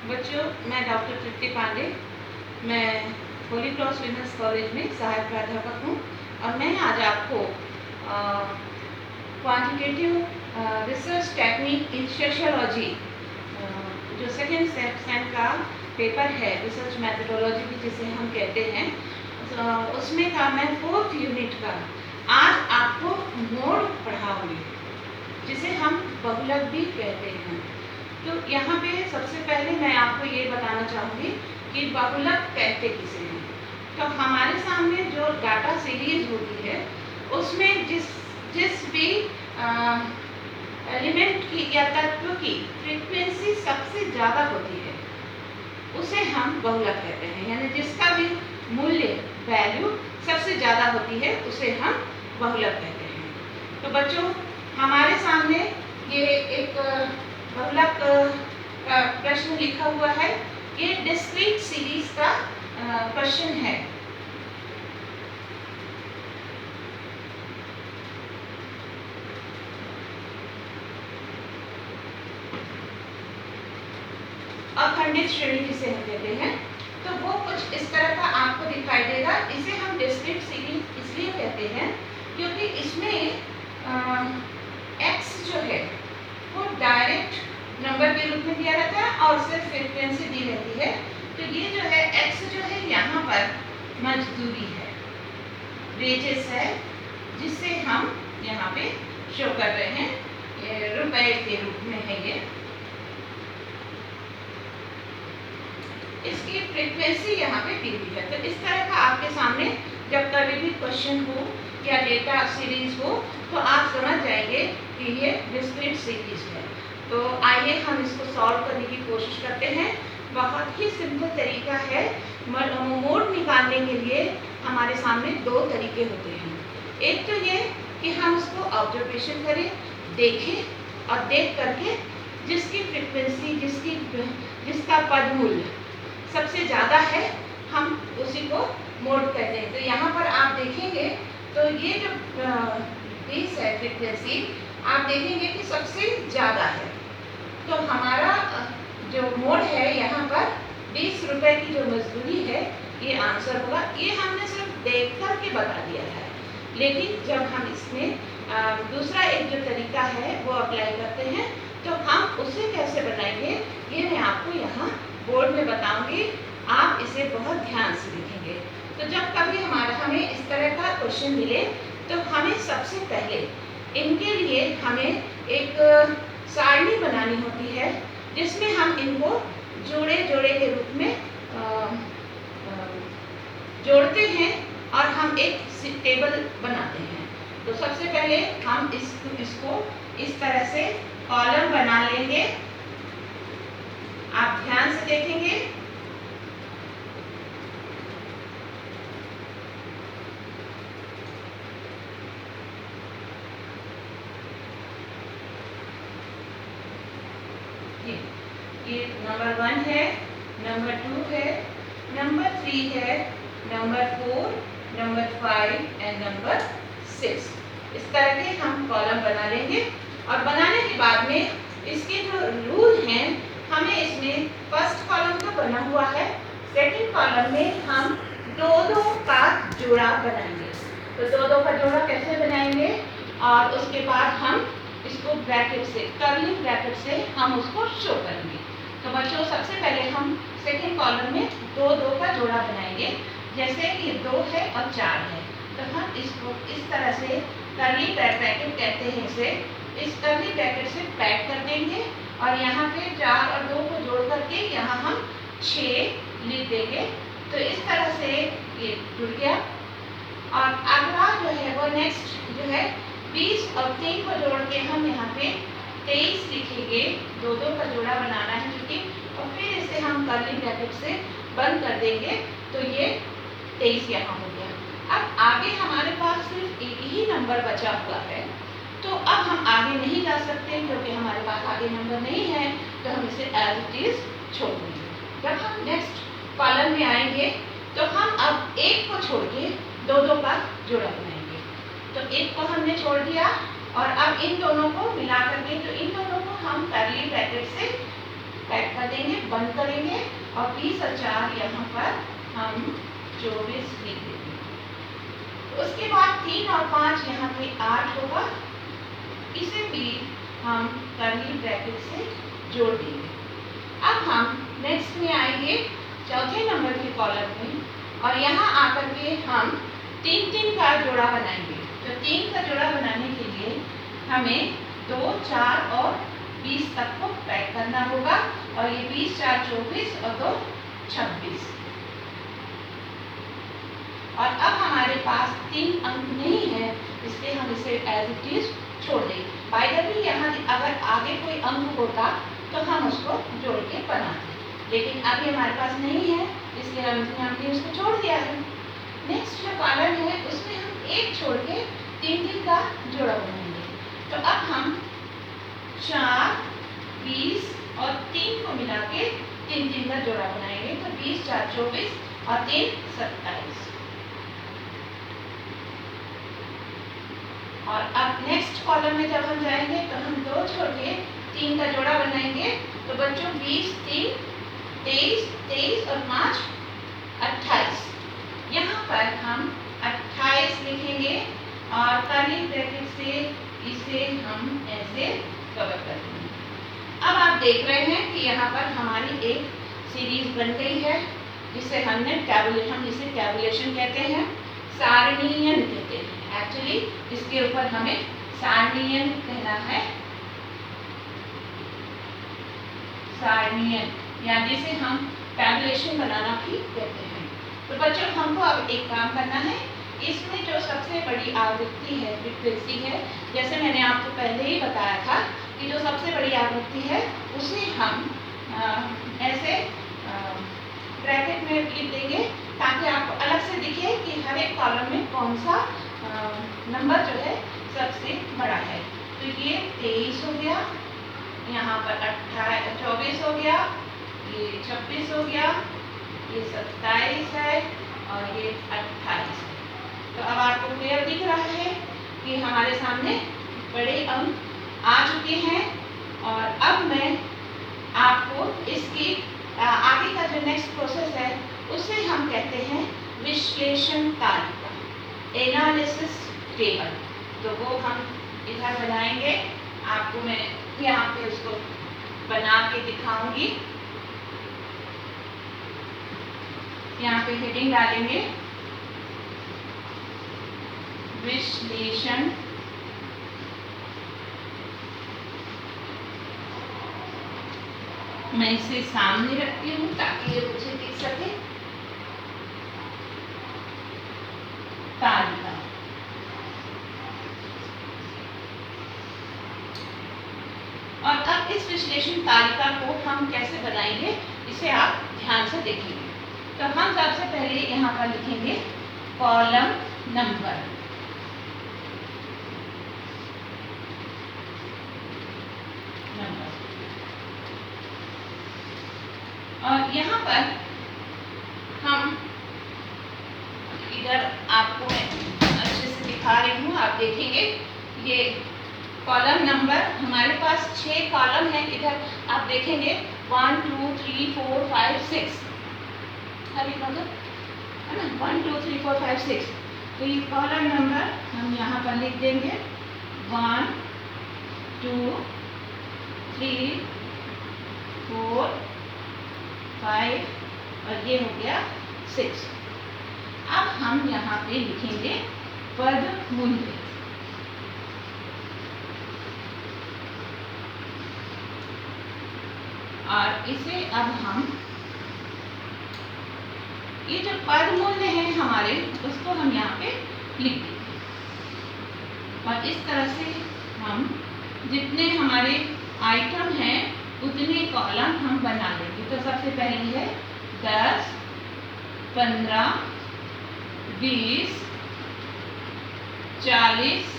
बच्चों, मैं डॉक्टर तृप्ति पांडे, मैं होली क्रॉस विमेंस कॉलेज में सहायक प्राध्यापक हूँ और मैं आज आपको quantitative research technique in sociology जो सेकेंड सेम का पेपर है, रिसर्च मेथोडोलॉजी भी जिसे हम कहते हैं, उसमें का मैं 4th यूनिट का आज आपको मोड पढ़ाऊंगी, जिसे हम बहुलक भी कहते हैं। तो यहाँ पे सबसे पहले मैं आपको ये बताना चाहूँगी कि बहुलक कहते किसे हैं। तो हमारे सामने जो डाटा सीरीज होती है उसमें जिस भी एलिमेंट की या तत्व की फ्रीक्वेंसी सबसे ज़्यादा होती है उसे हम बहुलक कहते हैं, यानी जिसका भी मूल्य वैल्यू सबसे ज़्यादा होती है उसे हम बहुलक कहते हैं। तो बच्चों, हमारे सामने ये एक बहुलक का प्रश्न लिखा हुआ है। ये डिस्क्रीट सीरीज का क्वेश्चन है। अखंडित श्रेणी जिसे हम कहते हैं, तो वो कुछ इस तरह का आपको दिखाई देगा। इसे हम डिस्क्रीट सीरीज इसलिए कहते हैं क्योंकि इसमें x जो है वो डायरेक्ट नंबर के रूप में दिया रहता है और सिर्फ फ्रीक्वेंसी दी रहती है। तो ये जो है x जो है यहाँ पर मजदूरी है, वेजेस है, जिसे हम यहाँ पे शो कर रहे हैं, रुपए के रूप में है ये। इसकी फ्रीक्वेंसी यहाँ पे दी हुई है। तो इस तरह का आपके सामने जब कभी भी क्वेश्चन हो या डेटा सीरीज हो तो आप समझ जाएंगे कि ये डिस्क्रीट सीरीज है। तो आइए हम इसको सॉल्व करने की कोशिश करते हैं। बहुत ही सिंपल तरीका है। मोड निकालने के लिए हमारे सामने दो तरीके होते हैं। एक तो ये कि हम उसको ऑब्जर्वेशन करें, देखें और देख करके जिसकी फ्रीक्वेंसी जिसका पद मूल्य सबसे ज़्यादा है हम उसी को मोड कहते हैं। तो यहाँ पर आप देखेंगे तो ये जो 20 है फ्रीक्वेंसी, आप देखेंगे कि सबसे ज़्यादा है। तो हमारा जो मोड है यहाँ पर 20 रुपए की जो मजदूरी है ये आंसर होगा। ये हमने सिर्फ देख कर के बता दिया है, लेकिन जब हम इसमें दूसरा एक जो तरीका है वो अप्लाई करते हैं तो हम उसे कैसे बनाएंगे ये मैं आपको यहाँ बोर्ड में बताऊंगी। आप इसे बहुत ध्यान से देखेंगे। तो जब कभी हमें इस तरह का क्वेश्चन मिले तो हमें सबसे पहले इनके लिए हमें एक सारणी बनानी होती है, जिसमें हम इनको जोड़े जोड़े के रूप में जोड़ते हैं और हम एक टेबल बनाते हैं। तो सबसे पहले हम इसको इस तरह से कॉलम बना लेंगे। आप ध्यान से देखेंगे। ये नंबर 1 है, नंबर 2 है, नंबर 3 है, नंबर 4, नंबर 5 एंड नंबर 6। इस तरह के हम कॉलम बना लेंगे और बनाने के बाद में इसके जो रूल हैं, हमें इसमें फर्स्ट कॉलम तो बना हुआ है, सेकंड कॉलम में हम दो का जोड़ा बनाएंगे। तो दो का जोड़ा कैसे बनाएंगे और उसके बाद हम इसको ब्रैकेट से, कर्ली ब्रैकेट से हम उसको शो करेंगे। तो बच्चों, सबसे पहले हम सेकंड कॉलम में दो का जोड़ा बनाएंगे। जैसे कि 2 है और 4 है, तो हम इसको इस तरह से कर्ली ब्रैकेट कहते हैं इसे, इस कर्ली ब्रैकेट से पैक कर देंगे और यहाँ पे 4 और 2 को जोड़ करके यहाँ हम 6 लिख देंगे। तो इस तरह से ये जुड़ गया। और अगला जो है वो नेक्स्ट जो है 20 और 3 को जोड़ के हम यहाँ पे 23 लिखेंगे। दो का जोड़ा बनाना है क्योंकि, और फिर इसे हम कर्ली ब्रैकेट से बंद कर देंगे। तो ये 23 यहाँ हो गया। अब आगे हमारे पास सिर्फ एक ही नंबर बचा हुआ है, तो अब हम आगे नहीं जा सकते क्योंकि हमारे पास आगे नंबर नहीं है, तो हम इसे एज इट इज छोड़ देंगे। जब हम नेक्स्ट कॉलम में आएंगे तो हम अब 1 को छोड़ के दो का जोड़ा बनाएंगे। तो 1 को हमने छोड़ दिया और अब इन दोनों को मिला करके, तो इन दोनों को हम कर्ली ब्रैकेट से पैक कर देंगे, बंद करेंगे और 20 और 4 यहाँ पर हम 24 लिख देंगे। उसके बाद 3 और 5 यहाँ पे 8 होगा, इसे भी हम कर्ली ब्रैकेट से जोड़ देंगे। अब हम नेक्स्ट में आएंगे चौथे नंबर के कॉलम में, और यहाँ आकर के हम 3-3 का जोड़ा बनाएंगे। तो 3 का जोड़ा बनाने के लिए हमें 2, 4 और 20 तक को पैक करना होगा, और ये 20, 4, 24 और 2, 26। और अब हमारे पास 3 अंक नहीं है, इसलिए हम इसे एज इट इज छोड़ देंगे। बाय द वे यहाँ अगर आगे कोई अंक होता तो हम उसको जोड़ के बनाते, लेकिन अभी हमारे पास नहीं है, इसलिए हमने उसको छोड़ दिया है। नेक्स्ट जो कॉलम है उसमें हम 1 छोड़ के 3-3 का जोड़ा बनाएंगे। तो अब हम 4, 20 और 3 को मिला के 3-3 का जोड़ा बनाएंगे। तो 20, 4, 24 और 3, 27। और अब नेक्स्ट कॉलम में जब हम जाएंगे तो हम 2 छोड़ के 3 का जोड़ा बनाएंगे। तो बच्चों 20, 3, 23, 23 और 5, 28। यहाँ पर हम 28 लिखेंगे और कर्ली ब्रैकेट से इसे हम ऐसे कवर कर देंगे। अब आप देख रहे हैं कि यहाँ पर हमारी एक सीरीज बन गई है, जिसे हम इसे टैबुलेशन कहते हैं, सारणीयन कहते हैं। एक्चुअली इसके ऊपर हमें सारणीयन कहना है, सारणीयन, या जिसे हम टैबुलेशन बनाना भी कहते हैं। तो बच्चों हमको अब एक काम करना है, इसमें जो सबसे बड़ी आवृत्ति है, फ्रीक्वेंसी है, जैसे मैंने आपको पहले ही बताया था कि जो सबसे बड़ी आवृत्ति है उसे हम ऐसे ब्रैकेट में लिख देंगे, ताकि आपको अलग से दिखे कि हर एक कॉलम में कौन सा नंबर जो है सबसे बड़ा है। तो ये 23 हो गया, यहाँ पर 24 हो गया, ये 26 हो गया, ये 27 है और ये 28 है। तो अब आपको क्लियर दिख रहा है कि हमारे सामने बड़े अंक आ चुके हैं। और अब मैं आपको इसकी आगे का जो नेक्स्ट प्रोसेस है उसे हम कहते हैं विश्लेषण तालिका, एनालिसिस टेबल। तो वो हम इधर बनाएंगे, आपको मैं यहाँ पे उसको बना के दिखाऊंगी। यहाँ पे हेडिंग डालेंगे विश्लेषण मैं इसे सामने रखती हूँ ताकि ये मुझे दिख सके, तालिका। और अब इस विश्लेषण तालिका को हम कैसे बनाएंगे इसे आप ध्यान से देखेंगे। तो हम सबसे पहले यहाँ पर लिखेंगे कॉलम नंबर। और यहाँ पर हम इधर आपको मैं अच्छे से दिखा रही हूँ, आप देखेंगे ये कॉलम नंबर हमारे पास 6 कॉलम है। इधर आप देखेंगे 1, 2, 3, 4, 5, 6 है ना, 1, 2, 3, 4, 5, 6। तो ये कॉलम नंबर हम यहाँ पर लिख देंगे 1, 2, 3, 4, 5 और ये हो गया 6। अब हम यहाँ पे लिखेंगे पद मूल्य। और इसे अब हम ये जो पद मूल्य है हमारे उसको हम यहाँ पे लिख देंगे। और इस तरह से हम जितने हमारे आइटम हैं उतने कॉलम हम बना लेंगे। तो सबसे पहले है 10, 15, 20, 40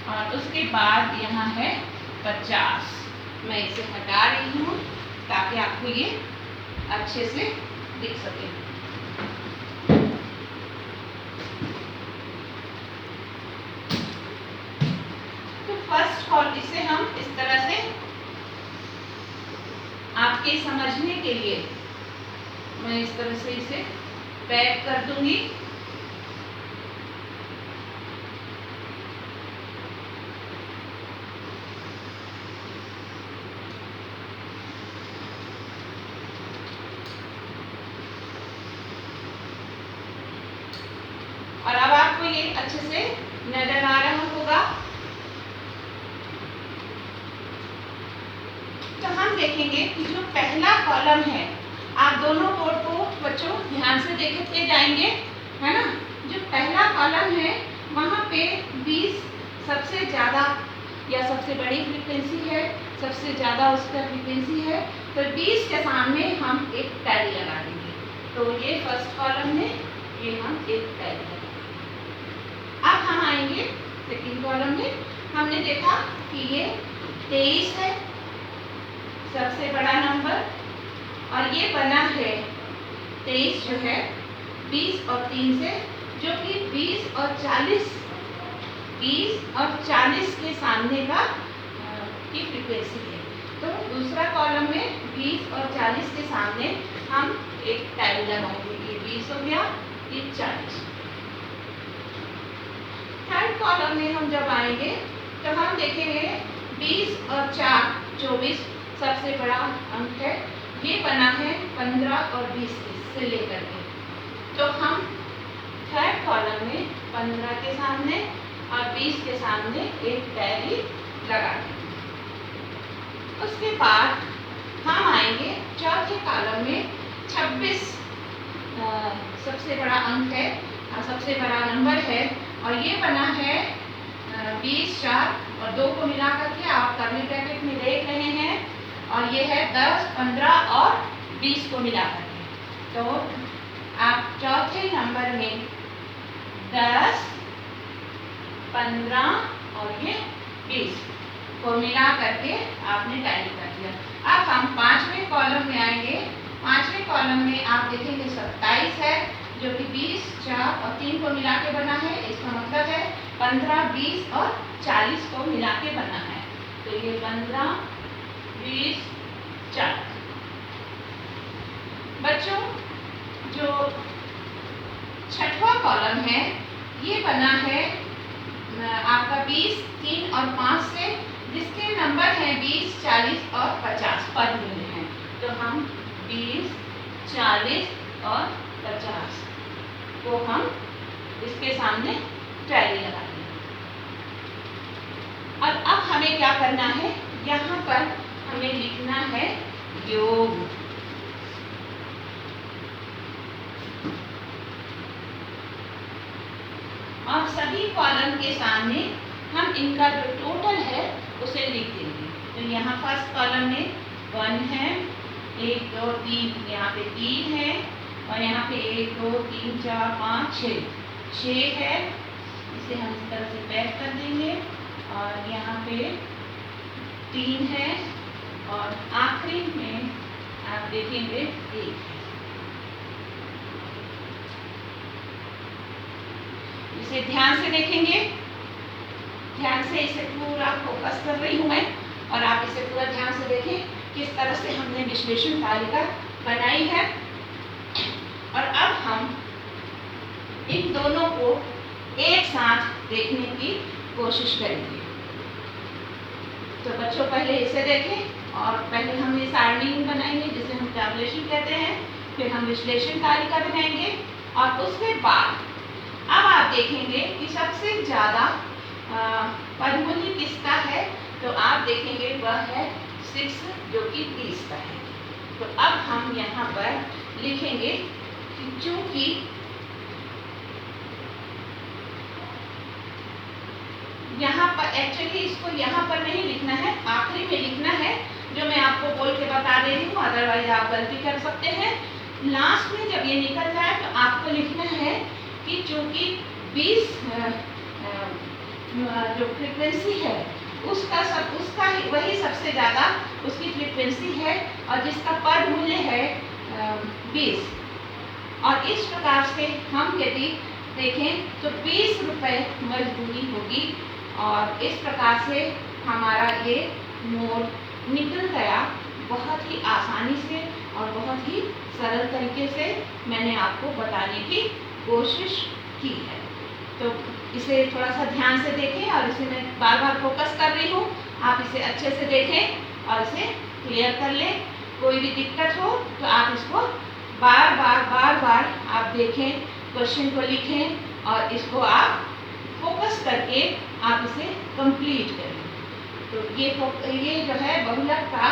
और उसके बाद यहाँ है 50। मैं इसे हटा रही हूँ ताकि आपको ये अच्छे से दिख सके। तो फर्स्ट कॉल इसे हम इस तरह से आपके समझने के लिए मैं इस तरह से इसे पैक कर दूंगी। और अब आपको ये अच्छे से नजर आ रहा होगा। तो हम देखेंगे कि जो पहला कॉलम है, आप दोनों बोर्ड को बच्चों ध्यान से देखते जाएंगे, है ना। जो पहला कॉलम है वहाँ पे 20 सबसे ज़्यादा या सबसे बड़ी फ्रीक्वेंसी है, सबसे ज़्यादा उसका फ्रीक्वेंसी है। तो 20 के सामने हम एक टैली लगा देंगे। तो ये फर्स्ट कॉलम में ये हम एक टैली लगा देंगे। अब हम आएंगे सेकेंड कॉलम में। हमने देखा कि ये 23 है सबसे बड़ा नंबर, और ये बना है 23 जो है 20 और 3 से, जो कि 20 और 40 के सामने का की फ्रीक्वेंसी है। तो दूसरा कॉलम में 20 और 40 के सामने हम एक टैली लगाएंगे। ये 20 हो गया, ये 40। थर्ड कॉलम में हम जब आएंगे तो हम देखेंगे 20 और 4 24 सबसे बड़ा अंक है। ये बना है 15 और 20 से लेकर के। तो हम थर्ड कॉलम में 15 के सामने और 20 के सामने एक टैली लगा देंगे। उसके बाद हम आएंगे चौथे कॉलम में 26 सबसे बड़ा अंक है और सबसे बड़ा नंबर है, और ये बना है 20 4 और 2 को मिला करके आप कर्ली ब्रैकेट में देख रहे हैं, और ये है 10 15 और 20 को मिला करके। तो आप चौथे नंबर में 10 15 और ये 20 को मिला करके आपने टैली कर दिया। अब हम पांचवें कॉलम में आएंगे। पांचवें कॉलम में आप देखेंगे 27 है, जो कि 20 4 और 3 को मिला के बना है। इसका मतलब है 15 20 और 40 को मिला के बना है। तो ये 15 20 40। बच्चों, जो छठवां कॉलम है ये बना है आपका 20 3 और 5 से, जिसके नंबर हैं 20 40 और 50 पद मिले हैं। तो हम 20 40 और 50 को हम इसके सामने टैली लगा देंगे। और अब हमें क्या करना है, यहाँ पर हमें लिखना है योग। और सभी कॉलम के सामने हम इनका जो टोटल है उसे लिख देंगे। तो यहाँ फर्स्ट कॉलम में 1 है, 1 2 3, यहाँ पे 3 है, और यहाँ पे 1 2 3 4 5 6 है। इसे हम इस तरह से पैक कर देंगे। और यहाँ पे 3 है, और आखिरी में आप देखेंगे 1 है। इसे ध्यान से देखेंगे, ध्यान से इसे पूरा फोकस कर रही हूँ मैं, और आप इसे पूरा ध्यान से देखें किस तरह से हमने विश्लेषण तालिका बनाई है। और अब हम इन दोनों को एक साथ देखने की कोशिश करेंगे। तो बच्चों पहले इसे देखें, और पहले हम ये सारणी बनाएंगे जिसे हम टैबुलेशन कहते हैं, फिर हम विश्लेषण तालिका बनाएंगे, और उसके बाद अब आप देखेंगे कि सबसे ज़्यादा पदमूल्य किसका है। तो आप देखेंगे वह है 6, जो कि 30 का है। तो अब हम यहाँ पर लिखेंगे कि चूंकि यहाँ पर एक्चुअली इसको यहाँ पर नहीं लिखना है, आखिरी में लिखना है, जो मैं आपको बोल के बता दे रही हूँ, अदरवाइज आप गलती कर सकते हैं। लास्ट में जब ये निकल जाए तो आपको लिखना है कि चूंकि 20 जो फ्रीक्वेंसी है उसका वही सबसे ज़्यादा उसकी फ्रीक्वेंसी है, और जिसका पद मूल्य है 20। और इस प्रकार से हम यदि देखें तो 20 रुपये मजदूरी होगी, और इस प्रकार से हमारा ये मोड निकल गया बहुत ही आसानी से और बहुत ही सरल तरीके से मैंने आपको बताने की कोशिश की है। तो इसे थोड़ा सा ध्यान से देखें और इसे मैं बार बार फोकस कर रही हूँ, आप इसे अच्छे से देखें और इसे क्लियर कर लें। कोई भी दिक्कत हो तो आप इसको बार बार आप देखें, क्वेश्चन को लिखें और इसको आप फोकस करके आप इसे कंप्लीट करें। तो ये जो है बहुलक का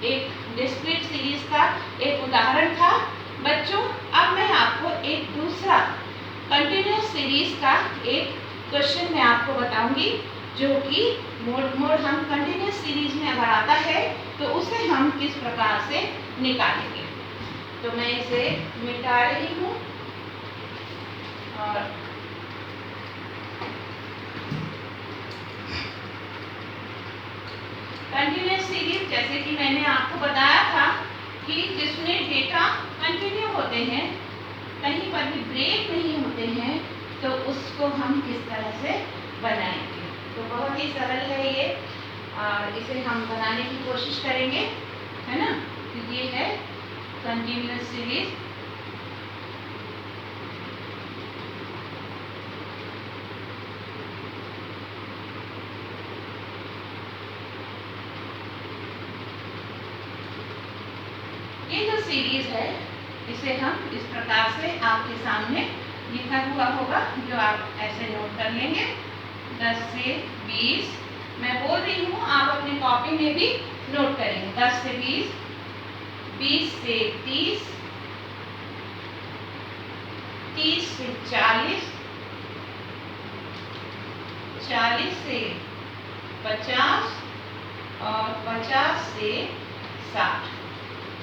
एक डिस्क्रीट सीरीज का एक उदाहरण था बच्चों। अब मैं आपको एक दूसरा कंटिन्यूस सीरीज का एक क्वेश्चन मैं आपको बताऊंगी, जो कि मोड हम कंटिन्यूस सीरीज में अगर आता है तो उसे हम किस प्रकार से निकालेंगे। तो मैं इसे मिटा रही हूँ और कंटिन्यूस सीरीज जैसे कि मैंने आपको बताया था कि जिसमें डेटा कंटिन्यू होते हैं, कहीं पर भी ब्रेक नहीं होते हैं, तो उसको हम किस तरह से बनाएंगे। तो बहुत ही सरल है ये, और इसे हम बनाने की कोशिश करेंगे, है ना। तो ये है कंटिन्यूस सीरीज। ये जो सीरीज है इसे हम इस प्रकार से आपके सामने लिखा हुआ होगा, जो आप ऐसे नोट कर लेंगे। 10 से 20 मैं बोल रही हूँ, आप अपनी कॉपी में भी नोट करेंगे। 10 से 20, 20 से 30, 30 से 40, 40 से 50 और 50 से 60।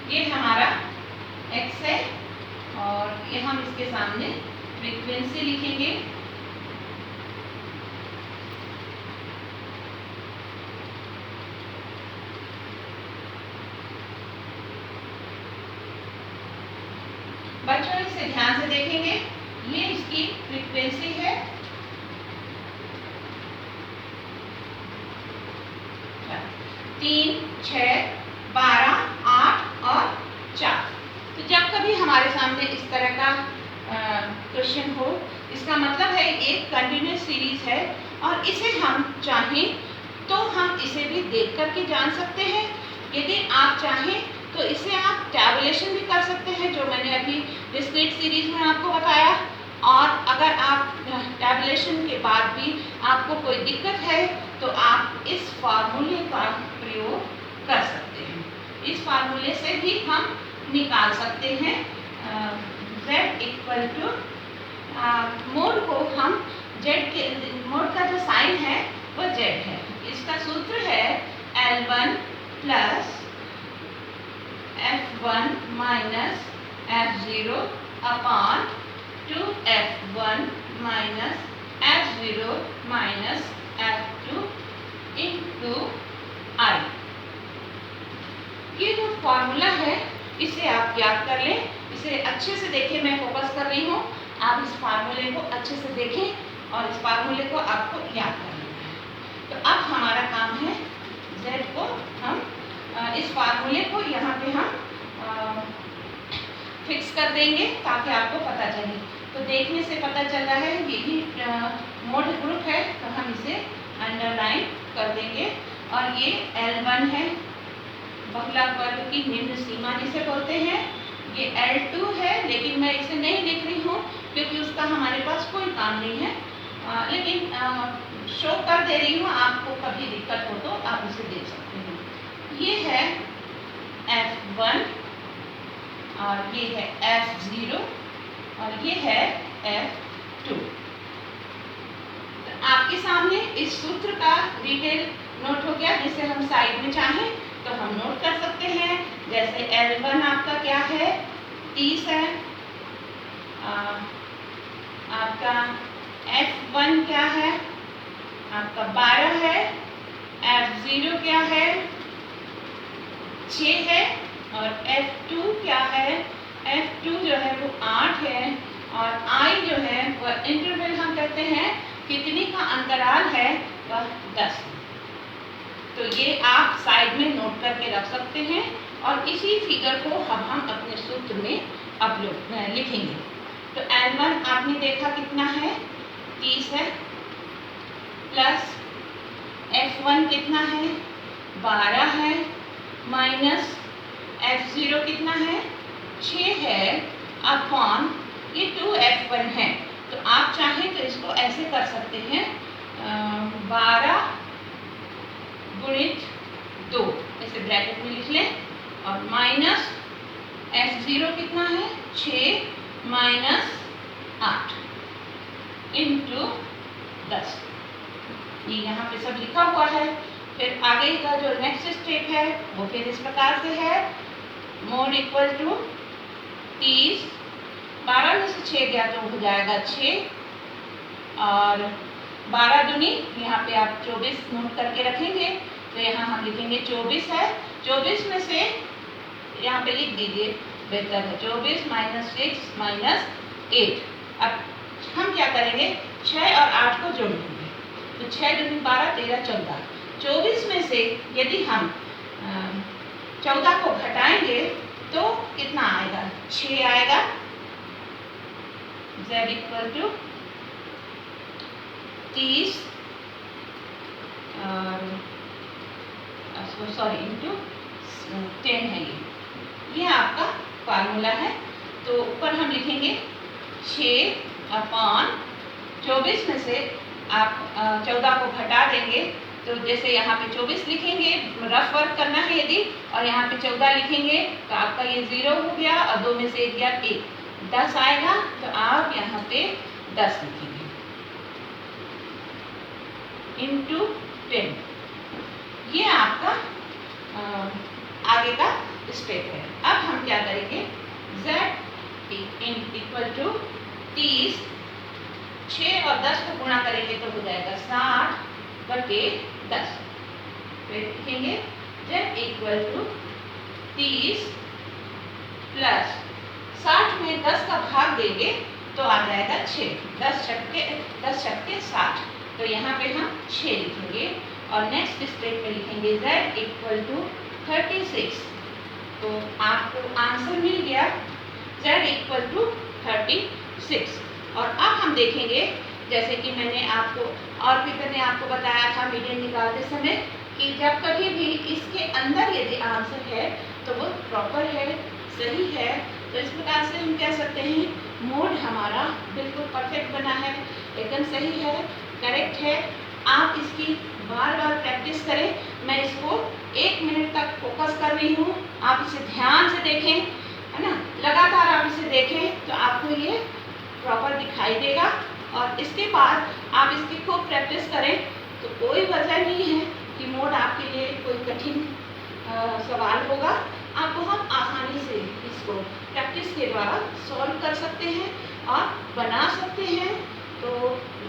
ये हमारा x है और ये हम इसके सामने फ्रीक्वेंसी लिखेंगे। बच्चों इसे ध्यान से देखेंगे, ये इसकी फ्रीक्वेंसी है। तीन, 6, 12, 8 और 4। तो जब कभी हमारे सामने इस तरह का क्वेश्चन हो, इसका मतलब है एक कंटिन्यूस सीरीज है और इसे हम चाहें तो हम इसे भी देख करके जान सकते हैं। यदि आप चाहें तो इसे आप टैबुलेशन भी कर सकते हैं, जो मैंने अभी डिस्क्रीट सीरीज में आपको बताया। और अगर आप टैबुलेशन के बाद भी आपको कोई दिक्कत है तो आप इस फार्मूले का प्रयोग कर सकते हैं। इस फार्मूले से भी हम निकाल सकते हैं z इक्वल टू मोड को हम z के मोड का जो साइन है वो z है। इसका सूत्र है L1 plus F1 minus F0 upon 2F1 minus F0 minus F2 into I। ये जो फॉर्मूला है इसे आप याद कर लें, इसे अच्छे से देखें। मैं फोकस कर रही हूँ, आप इस फार्मूले को अच्छे से देखें और इस फार्मूले को आपको याद कर लेना है। तो अब हमारा काम है z को हम इस फार्मूले को यहाँ पे हम फिक्स कर देंगे ताकि आपको पता चले। तो देखने से पता चल रहा है ये भी मोड ग्रुप है, तो हम इसे अंडरलाइन कर देंगे। और ये L1 है, बहुलक वर्ग की निम्न सीमा जिसे बोलते हैं। ये L2 है, लेकिन मैं इसे नहीं लिख रही हूँ क्योंकि उसका हमारे पास कोई काम नहीं है, लेकिन शो कर दे रही हूँ। आपको कभी दिक्कत हो तो आप इसे देख सकते हैं। ये है F1 और ये है F0 और ये है F2। तो आपके सामने इस सूत्र का डिटेल नोट हो गया, जिसे हम साइड में चाहें तो हम नोट कर सकते हैं। जैसे L1 आपका क्या है, 30 है। आपका F1 क्या है, आपका 12 है। F0 क्या है, 6 है। और F2 क्या है, F2 जो है वो 8 है। और I जो है वह इंटरवल हम कहते हैं, कितनी का अंतराल है वह 10। तो ये आप साइड में नोट करके रख सकते हैं और इसी फिगर को हम अब लोग लिखेंगे। तो L1 आपने देखा कितना है, 30 है, प्लस F1 कितना है, 12 है, माइनस F0 कितना है, 6 है, अपॉन ये 2F1 है। तो आप चाहें तो इसको ऐसे कर सकते हैं, 12 गुणित 2 ऐसे ब्रैकेट में लिख लें, और माइनस F0 कितना है, 6 माइनस 8 इंटू 10। ये यहाँ पे सब लिखा हुआ है। फिर आगे का जो नेक्स्ट स्टेप है वो फिर इस प्रकार से है, मोड इक्वल टू 30, 12 में से 6 गया तो हो जाएगा 6, और 12 दूनी यहाँ पे आप 24 नोट करके रखेंगे, तो यहाँ हम लिखेंगे 24 है, 24 में से यहाँ पे लिख दीजिए, बेहतर है, 24 माइनस 6 माइनस 8। अब हम क्या करेंगे, 6 और 8 को जोड़ देंगे, तो 6 दूनी 12, 13, 14। 24 में से यदि हम 14 को घटाएंगे तो कितना आएगा, 6 आएगा। Z इक्वल टू 30 और सॉरी इंटू 10 है ये आपका फार्मूला है। तो ऊपर हम लिखेंगे 6 अपॉन 24 में से आप 14 को घटा देंगे, तो जैसे यहाँ पे 24 लिखेंगे, रफ वर्क करना है यदि, और यहाँ पे 14 लिखेंगे तो आपका ये 0 हो गया, और 2 में से 1 गया 1, 10 आएगा। तो आप यहाँ पे 10 लिखेंगे इंटू 10। ये आपका आगे का स्टेप है। अब हम क्या करेंगे, Z इक्वल टू 30, 6 और 10 को गुणा करेंगे तो हो जाएगा 60 बटे 10। फिर लिखेंगे Z इक्वल टू 30 प्लस 60 में 10 का भाग देंगे तो आ जाएगा 6, 10 छक्के 60, तो यहाँ पे हम 6 लिखेंगे। और नेक्स्ट स्टेप में लिखेंगे Z इक्वल टू 36। तो आपको आंसर मिल गया Z इक्वल टू 36। और अब हम देखेंगे, जैसे कि मैंने आपको और भी मैंने आपको बताया था मीडियन निकालते समय, कि जब कभी भी इसके अंदर यदि आंसर है तो वो प्रॉपर है, सही है, तो इस प्रकार से हम कह सकते हैं मोड हमारा बिल्कुल परफेक्ट बना है, एकदम सही है, करेक्ट है। आप इसकी बार बार प्रैक्टिस करें। मैं इसको 1 मिनट तक फोकस कर रही हूँ, आप इसे ध्यान से देखें, है ना, लगातार आप इसे देखें तो आपको ये प्रॉपर दिखाई देगा। और इसके बाद आप इसकी खूब प्रैक्टिस करें, तो कोई वजह नहीं है कि मोड आपके लिए कोई कठिन सवाल होगा। आप बहुत आसानी से इसको प्रैक्टिस के द्वारा सॉल्व कर सकते हैं और बना सकते हैं। तो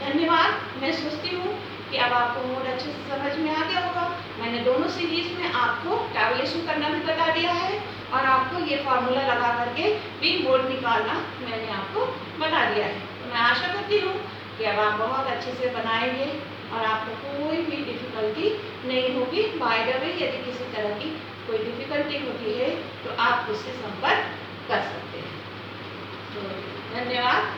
धन्यवाद। मैं सोचती हूँ कि अब आपको मोड अच्छे से समझ में आ गया होगा। मैंने दोनों सीरीज में आपको टैबुलेशन करना भी बता दिया है, और आपको ये फार्मूला लगा करके भी मोड निकालना मैंने आपको बता दिया है। तो मैं आशा करती हूँ कि अब आप बहुत अच्छे से बनाएंगे और आपको कोई भी डिफ़िकल्टी नहीं होगी। बाय द वे, यदि किसी तरह की कोई डिफ़िकल्टी होती है तो आप उससे संपर्क कर सकते हैं। तो धन्यवाद।